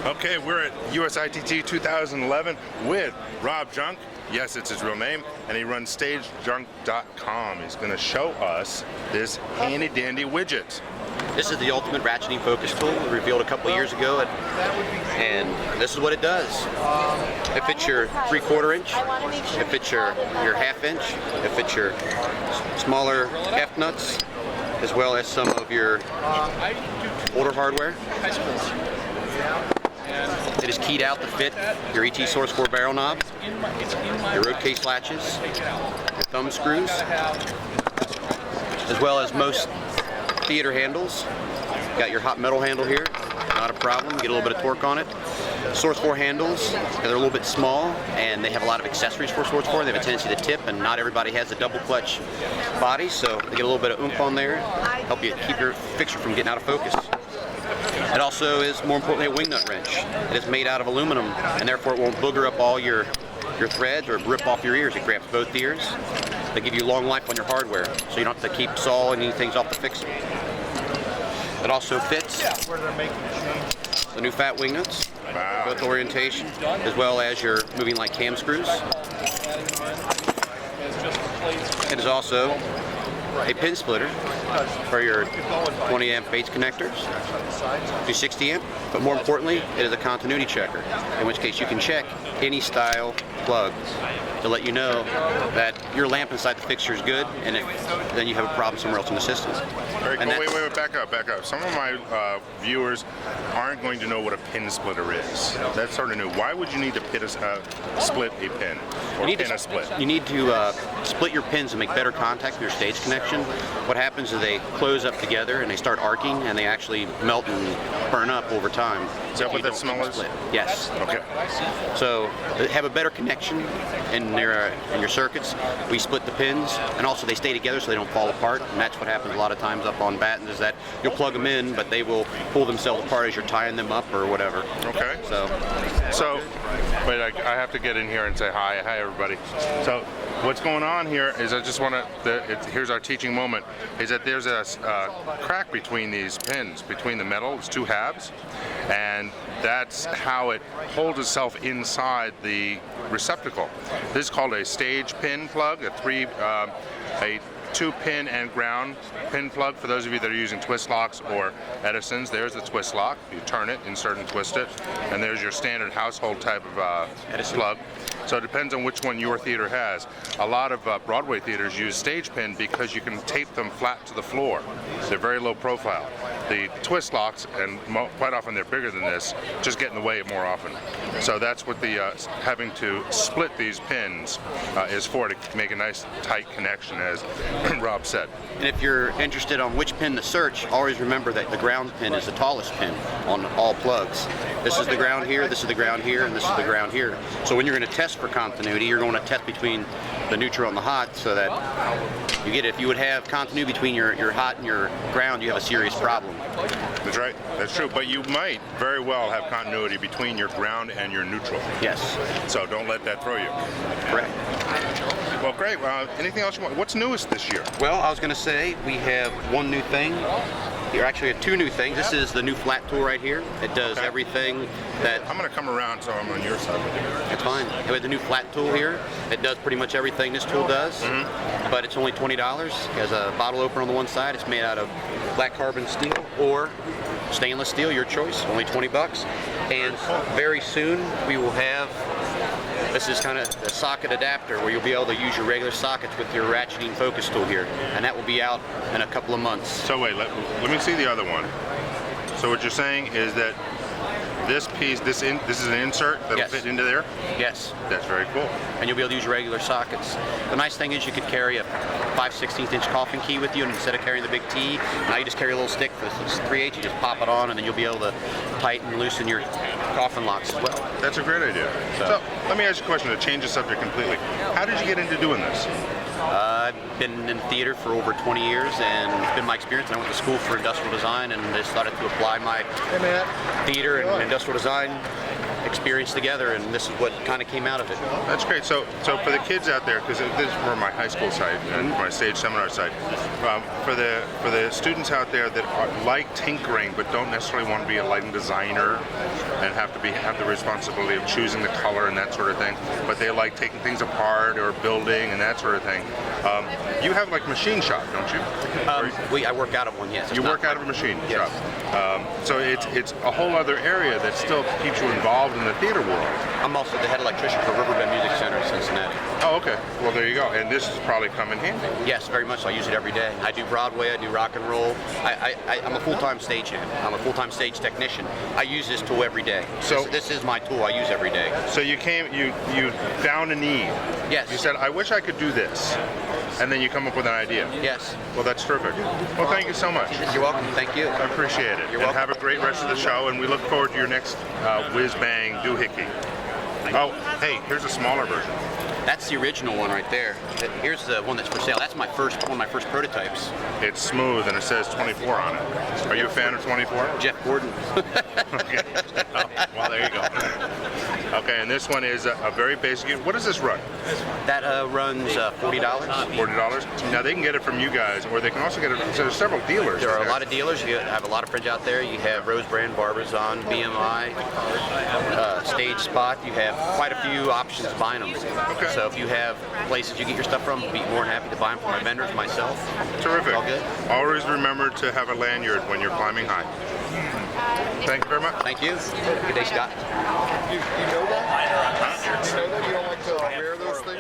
Okay, we're at USITT 2011 with Rob Junk. Yes, it's his real name, and he runs StageJunk.com. He's going to show us this handy dandy widget. This is the ultimate ratcheting focus tool we revealed a couple of years ago, and this is what it does. It fits your 3/4 inch, it fits your 1/2 inch, it fits your smaller F nuts, as well as some of your older hardware. It is keyed out to fit your ET Source 4 barrel knob, your road case latches, your thumb screws, as well as most theater handles. Got your hot metal handle here, not a problem, get a little bit of torque on it. Source 4 handles, they're a little bit small and they have a lot of accessories for Source 4. They have a tendency to tip, and not everybody has a double clutch body, so they get a little bit of oomph on there, help you keep your fixture from getting out of focus. It also is, more importantly, a wing nut wrench. It is made out of aluminum, and therefore it won't booger up all your threads or rip off your ears. It grabs both ears. They give you long life on your hardware, so you don't have to keep sawing any things off the fixer. It also fits the new fat wing nuts, both orientation, as well as your moving light cam screws. It is also a pin splitter for your 20 amp Bates connectors to 60 amp, but more importantly, it is a continuity checker, in which case you can check any style plug to let you know that your lamp inside the fixture is good, and then you have a problem somewhere else in the system. Very cool. Wait, back up. Some of my viewers aren't going to know what a pin splitter is. That's sort of new. Why would you need to split a pin, or pin a split? You need to split your pins and make better contact with your stage connection. What happens is they close up together and they start arcing, and they actually melt and burn up over time. Is that what that smell is? Yes. Okay. So to have a better connection in your circuits, we split the pins, and also they stay together so they don't fall apart. And that's what happens a lot of times up on battens, is that you'll plug them in, but they will pull themselves apart as you're tying them up or whatever. Okay. So, wait, I have to get in here and say hi. Hi, everybody. So, what's going on here is I just want to, here's our teaching moment, is that there's a crack between these pins, between the metal, it's two halves, and that's how it holds itself inside the receptacle. This is called a stage pin plug, a 2-pin and ground pin plug. For those of you that are using twist locks or Edisons, there's the twist lock. You turn it, insert and twist it, and there's your standard household type of plug. So it depends on which one your theater has. A lot of Broadway theaters use stage pin because you can tape them flat to the floor. They're very low profile. The twist locks, and quite often they're bigger than this, just get in the way more often. So that's what the having to split these pins is for, to make a nice tight connection, as Rob said. And if you're interested on which pin to search, always remember that the ground pin is the tallest pin on all plugs. This is the ground here, this is the ground here, and this is the ground here. So when you're going to test for continuity, you're going to test between the neutral and the hot, so that you get it. If you would have continuity between your hot and your ground, you have a serious problem. That's right, that's true, but you might very well have continuity between your ground and your neutral. Yes. So don't let that throw you. Correct. Well, great. Anything else you want? What's newest this year? Well, I was going to say we have one new thing. Here, actually, two new things. This is the new flat tool right here. It does everything that... I'm going to come around so I'm on your side. That's fine. We have the new flat tool here. It does pretty much everything this tool does, but it's only $20. It has a bottle opener on the one side. It's made out of black carbon steel or stainless steel, your choice. Only 20 bucks. And very soon we will have... This is kind of a socket adapter where you'll be able to use your regular sockets with your ratcheting focus tool here, and that will be out in a couple of months. So wait, let me see the other one. So what you're saying is that this piece, this is an insert that'll fit into there? Yes. That's very cool. And you'll be able to use your regular sockets. The nice thing is you could carry a 5/16 inch coffin key with you, and instead of carrying the big T, now you just carry a little stick for 3/8, you just pop it on, and then you'll be able to tighten and loosen your coffin locks as well. That's a great idea. So let me ask you a question to change the subject completely. How did you get into doing this? I've been in theater for over 20 years, and it's been my experience. And I went to school for industrial design, and just started to apply my theater and industrial design experience together, and this is what kind of came out of it. That's great. So for the kids out there, because this is for my high school site and my stage seminar site, for the students out there that like tinkering but don't necessarily want to be a lighting designer and have the responsibility of choosing the color and that sort of thing, but they like taking things apart or building and that sort of thing. You have like machine shop, don't you? I work out of one, yes. You work out of a machine Yes. shop. So it's a whole other area that still keeps you involved in the theater world. I'm also the head electrician for Riverbend Music Center in Cincinnati. Oh, okay. Well, there you go. And this has probably come in handy. Yes, very much so. I use it every day. I do Broadway, I do rock and roll. I'm a full-time stagehand. I'm a full-time stage technician. I use this tool every day. So this is my tool I use every day. So you found a need. Yes. You said, I wish I could do this. And then you come up with an idea. Yes. Well, that's terrific. Well, thank you so much. You're welcome. Thank you. I appreciate it. You're and welcome. have a great rest of the show, and we look forward to your next whiz-bang doohickey. Oh, hey, here's a smaller version. That's the original one right there. Here's the one that's for sale. That's one of my first prototypes. It's smooth, and it says 24 on it. Are you a fan of 24? Jeff Gordon. Okay. Oh, well, there you go. Okay, and this one is a very basic. What does this run? That runs $40. $40. Now they can get it from you guys, or they can also get it. So there's several dealers. There are a lot of dealers. You have a lot of friends out there. You have Rose Brand, Barbizon, BMI, Stage Spot. You have quite a few options buying them. Okay. So if you have places you get your stuff from, I'd be more than happy to buy them from my vendors, myself. Terrific. All good. Always remember to have a lanyard when you're climbing high. Thank you very much. Thank you. Good day, Scott. You know that? You know that you don't like to wear those things?